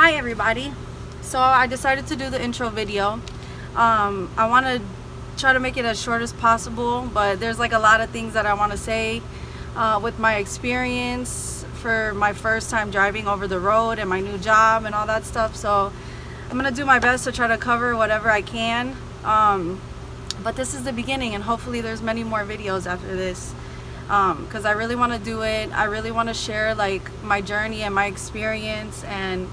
Hi everybody. So I decided to do the intro video. I want to try to make it as short as possible, but there's like a lot of things that I want to say with my experience for my first time driving over the road and my new job and all that stuff. So I'm gonna do my best to try to cover whatever I can, but this is the beginning, and hopefully there's many more videos after this, because I really want to do it. I really want to share like my journey and my experience and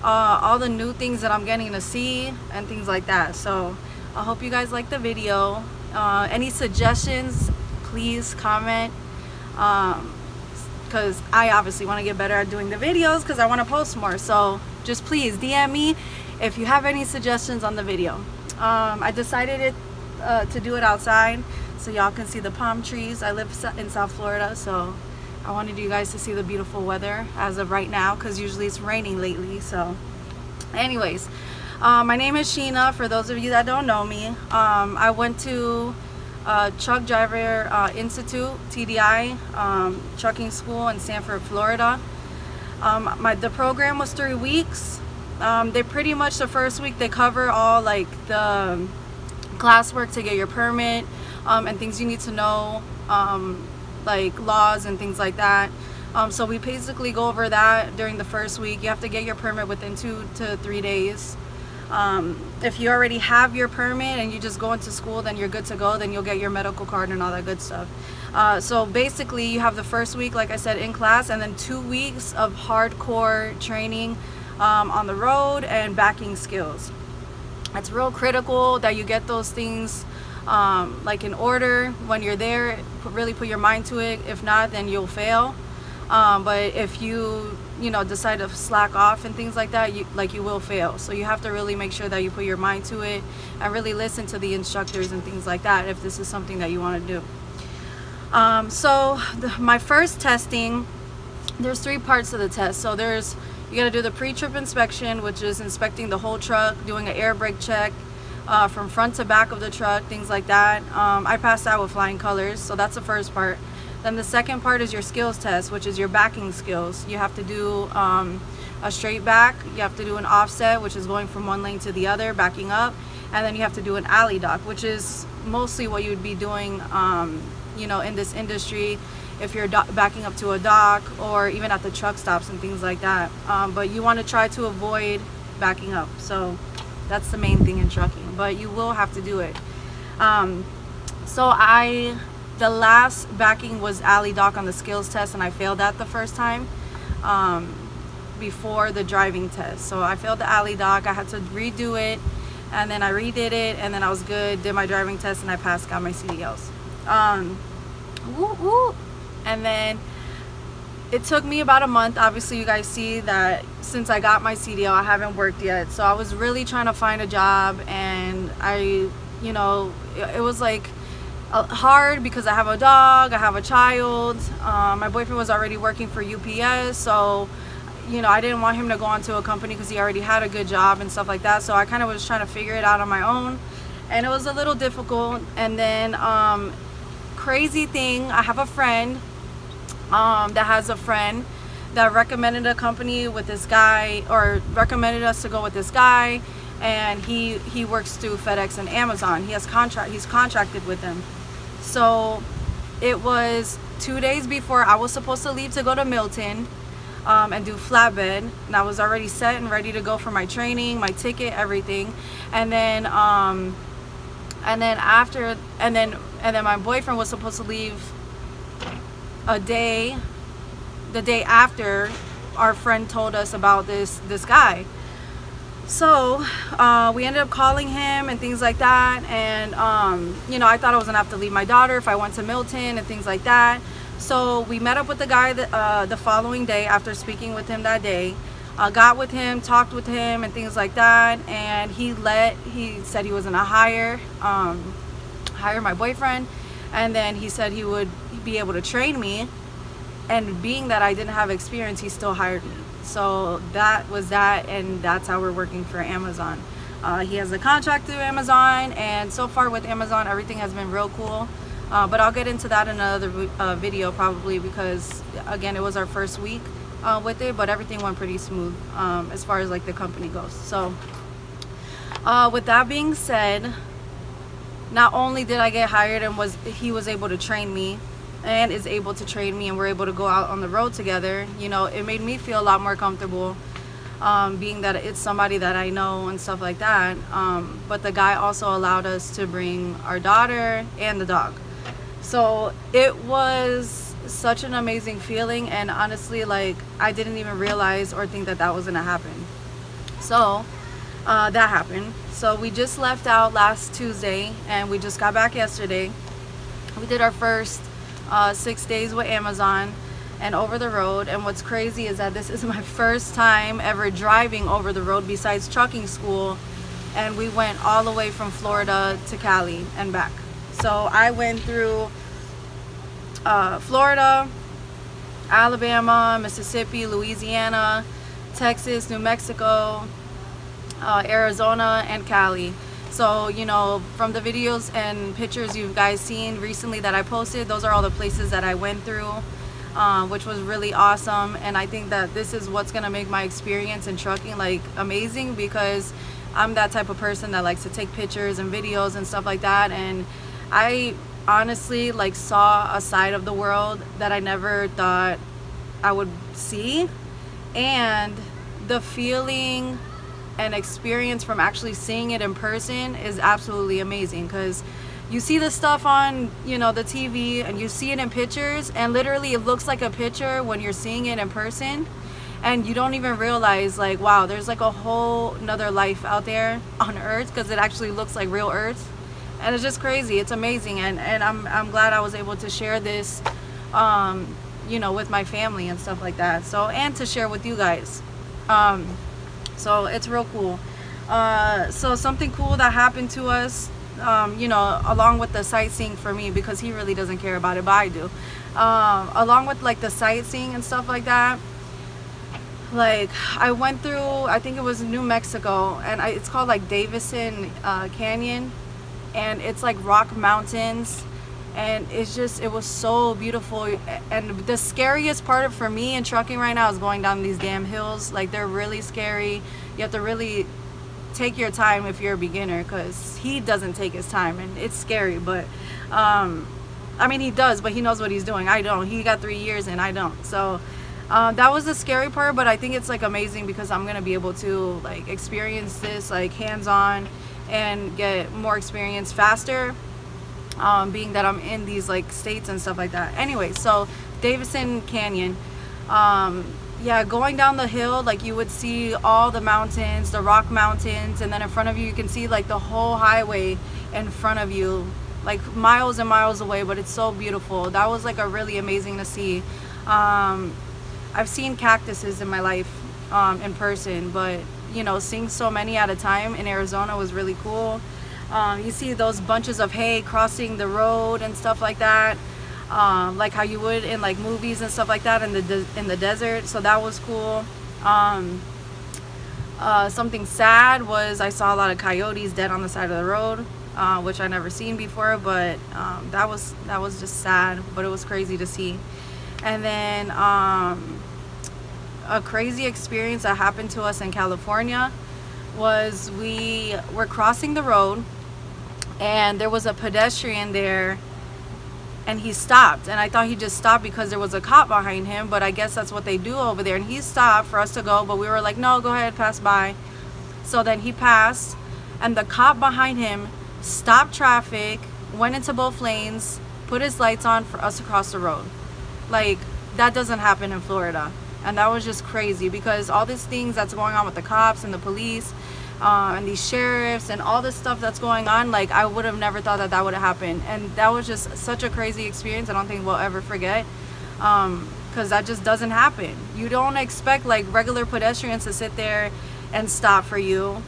all the new things that I'm getting to see and things like that. So I hope you guys like the video. Any suggestions, please comment, because I obviously want to get better at doing the videos because I want to post more. So just please DM me if you have any suggestions on the video. I decided to do it outside so y'all can see the palm trees. I live in South Florida, so I wanted you guys to see the beautiful weather as of right now, because usually it's raining lately. So anyways, my name is Sheena, for those of you that don't know me. I went to Truck Driver Institute, TDI, trucking school in Sanford, Florida. The program was 3 weeks. They pretty much, the first week they cover all like the classwork to get your permit, and things you need to know, like laws and things like that. So we basically go over that during the first week. You have to get your permit within 2 to 3 days. If you already have your permit and you just go into school, then you're good to go. Then you'll get your medical card and all that good stuff. So basically you have the first week, like I said, in class, and then 2 weeks of hardcore training on the road and backing skills. It's real critical that you get those things like in order when you're there. Really put your mind to it. If not, then you'll fail. But if you decide to slack off and things like that, you will fail. So you have to really make sure that you put your mind to it and really listen to the instructors and things like that if this is something that you want to do. My first testing, there's 3 parts to the test. So you got to do the pre-trip inspection, which is inspecting the whole truck, doing an air brake check from front to back of the truck, things like that. I passed that with flying colors, so that's the first part. Then the second part is your skills test, which is your backing skills. You have to do a straight back, you have to do an offset, which is going from one lane to the other, backing up, and then you have to do an alley dock, which is mostly what you would be doing in this industry if you're backing up to a dock or even at the truck stops and things like that. But you want to try to avoid backing up. So that's the main thing in trucking, but you will have to do it. The last backing was alley dock on the skills test, and I failed that the first time before the driving test. So I failed the alley dock. I had to redo it, and then I redid it, and then I was good, did my driving test, and I passed, got my CDLs. And then it took me about a month. Obviously you guys see that since I got my CDL, I haven't worked yet. So I was really trying to find a job, and it was like hard because I have a dog, I have a child. My boyfriend was already working for UPS, so I didn't want him to go onto a company because he already had a good job and stuff like that. So I kind of was trying to figure it out on my own, and it was a little difficult. And then crazy thing, I have a friend that has a friend that recommended a company with this guy, or recommended us to go with this guy, and he works through FedEx and Amazon. He's contracted with them. So it was 2 days before I was supposed to leave to go to Milton and do flatbed, and I was already set and ready to go for my training, my ticket, everything. And then my boyfriend was supposed to leave the day after our friend told us about this guy. So we ended up calling him and things like that, and I thought I was gonna have to leave my daughter if I went to Milton and things like that. So we met up with the guy the following day after speaking with him that day. Got with him, talked with him and things like that, and he said he was gonna hire my boyfriend, and then he said he would be able to train me, and being that I didn't have experience, he still hired me. So that was that, and that's how we're working for Amazon. He has a contract through Amazon, and so far with Amazon everything has been real cool. But I'll get into that in another video probably, because again, it was our first week. with it, but everything went pretty smooth as far as like the company goes. So with that being said, not only did I get hired and he was able to train me and is able to train me, and we're able to go out on the road together, you know, it made me feel a lot more comfortable, being that it's somebody that I know and stuff like that. But the guy also allowed us to bring our daughter and the dog. So it was such an amazing feeling, and honestly, like, I didn't even realize or think that that was gonna happen. So that happened. So we just left out last Tuesday and we just got back yesterday. We did our first 6 days with Amazon and over the road. And what's crazy is that this is my first time ever driving over the road besides trucking school, and we went all the way from Florida to Cali and back. So I went through Florida, Alabama, Mississippi, Louisiana, Texas, New Mexico, Arizona, and Cali. So, you know, from the videos and pictures you guys seen recently that I posted, those are all the places that I went through, which was really awesome. And I think that this is what's gonna make my experience in trucking like amazing, because I'm that type of person that likes to take pictures and videos and stuff like that. And I honestly like saw a side of the world that I never thought I would see, and the feeling and experience from actually seeing it in person is absolutely amazing, because you see the stuff on, you know, the TV, and you see it in pictures, and literally it looks like a picture when you're seeing it in person, and you don't even realize, like, wow, there's like a whole nother life out there on Earth, because it actually looks like real Earth. And it's just crazy. It's amazing. And I'm glad I was able to share this, you know, with my family and stuff like that. So, and to share with you guys. So it's real cool. So something cool that happened to us, you know, along with the sightseeing for me, because he really doesn't care about it, but I do. Along with like the sightseeing and stuff like that, like I went through, I think it was New Mexico, and it's called like Davison Canyon, and it's like rock mountains, and it's just, it was so beautiful. And the scariest part for me in trucking right now is going down these damn hills. Like, they're really scary. You have to really take your time if you're a beginner, because he doesn't take his time, and it's scary. But I mean, he does, but he knows what he's doing. I don't. He got 3 years and I don't. So that was the scary part, but I think it's like amazing, because I'm gonna be able to like experience this like hands-on and get more experience faster, being that I'm in these like states and stuff like that. Anyway, so Davison Canyon, yeah, going down the hill, like you would see all the mountains, the rock mountains, and then in front of you can see like the whole highway in front of you, like miles and miles away. But it's so beautiful. That was like a really amazing to see. I've seen cactuses in my life in person, but you know, seeing so many at a time in Arizona was really cool. You see those bunches of hay crossing the road and stuff like that, like how you would in like movies and stuff like that in the desert. So that was cool. Something sad was I saw a lot of coyotes dead on the side of the road, which I never seen before, but that was just sad, but it was crazy to see. And then a crazy experience that happened to us in California was we were crossing the road, and there was a pedestrian there, and he stopped, and I thought he just stopped because there was a cop behind him, but I guess that's what they do over there. And he stopped for us to go, but we were like, no, go ahead, pass by. So then he passed, and the cop behind him stopped traffic, went into both lanes, put his lights on for us to cross the road. Like, that doesn't happen in Florida. And that was just crazy, because all these things that's going on with the cops and the police, and these sheriffs and all this stuff that's going on, like, I would have never thought that that would have happened. And that was just such a crazy experience. I don't think we'll ever forget, because that just doesn't happen. You don't expect like regular pedestrians to sit there and stop for you,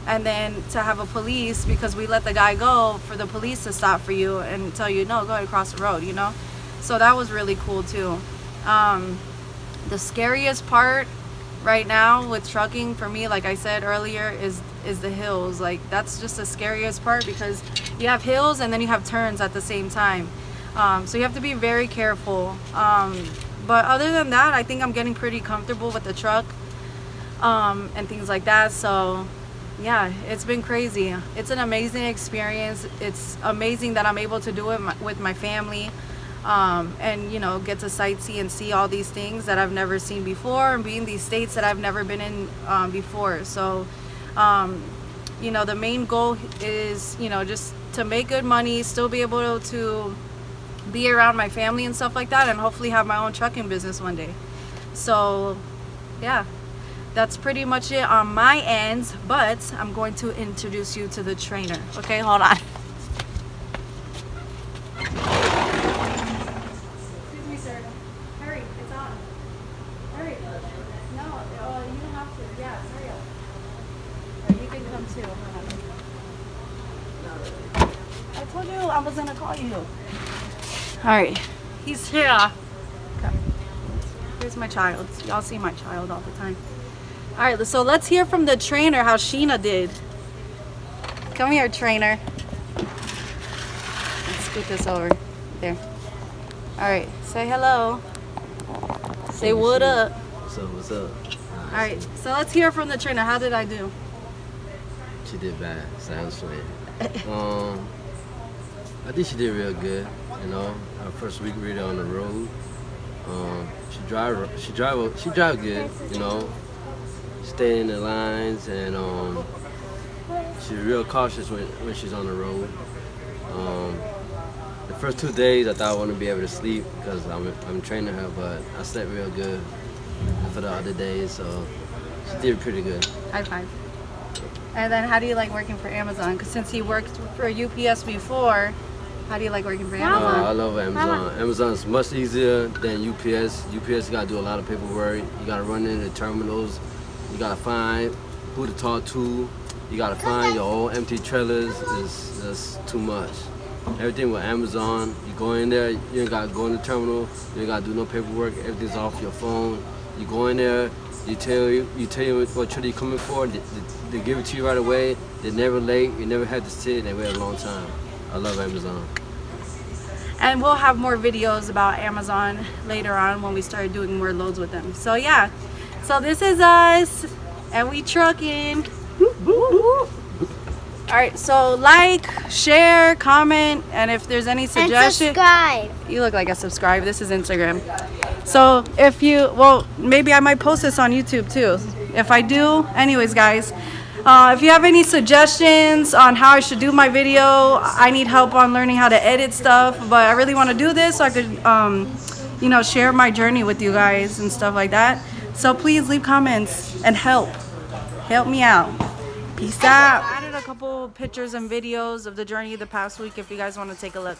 and then to have a police, because we let the guy go, for the police to stop for you and tell you, no, go ahead, across the road, you know. So that was really cool too. The scariest part right now with trucking for me, like I said earlier, is the hills. Like, that's just the scariest part, because you have hills and then you have turns at the same time. So you have to be very careful, But other than that, I think I'm getting pretty comfortable with the truck and things like that. So yeah, it's been crazy. It's an amazing experience. It's amazing that I'm able to do it with my family, and you know, get to sightsee and see all these things that I've never seen before, and be in these states that I've never been in before. So you know, the main goal is, you know, just to make good money, still be able to be around my family and stuff like that, and hopefully have my own trucking business one day. So yeah, that's pretty much it on my end, but I'm going to introduce you to the trainer. Okay, hold on. Excuse me, sir. Hurry, it's on. Hurry. No, you don't have to. Yeah, hurry up. Or you can come too. I told you I was gonna call you. All right, he's here. Okay. Here's my child. Y'all see my child all the time. All right, so let's hear from the trainer how Sheena did. Come here, trainer. Let's scoot this over. There. All right, say hello. Say what up. What's up, what's up? All right, so let's hear from the trainer. How did I do? She did bad, sounds sweet. I think she did real good, you know. Our first week really on the road. She drive good, you know. Stay in the lines, and she's real cautious when she's on the road. The first 2 days I thought I wouldn't be able to sleep because I'm training her, but I slept real good for the other days, so she did pretty good. High five. And then how do you like working for Amazon? Because since he worked for UPS before, how do you like working for Amazon? I love Amazon. Amazon's much easier than UPS. UPS, you gotta do a lot of paperwork. You gotta run in the terminals. You gotta find who to talk to. You gotta find your old empty trailers. It's too much. Everything with Amazon, you go in there, you ain't gotta go in the terminal. You ain't gotta do no paperwork. Everything's off your phone. You go in there, you tell you what trailer you're coming for. They give it to you right away. They're never late. You never have to sit. They wait a long time. I love Amazon. And we'll have more videos about Amazon later on when we start doing more loads with them. So yeah, so this is us, and we trucking. All right, so like, share, comment, and if there's any suggestion, and subscribe. You look like a subscribe. This is Instagram. So if you, well, maybe I might post this on YouTube too. If I do, anyways, guys. If you have any suggestions on how I should do my video, I need help on learning how to edit stuff, but I really want to do this so I could, you know, share my journey with you guys and stuff like that. So please leave comments and help me out. Peace out. I added a couple pictures and videos of the journey of the past week if you guys want to take a look.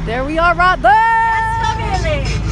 There we are right there. That's the village.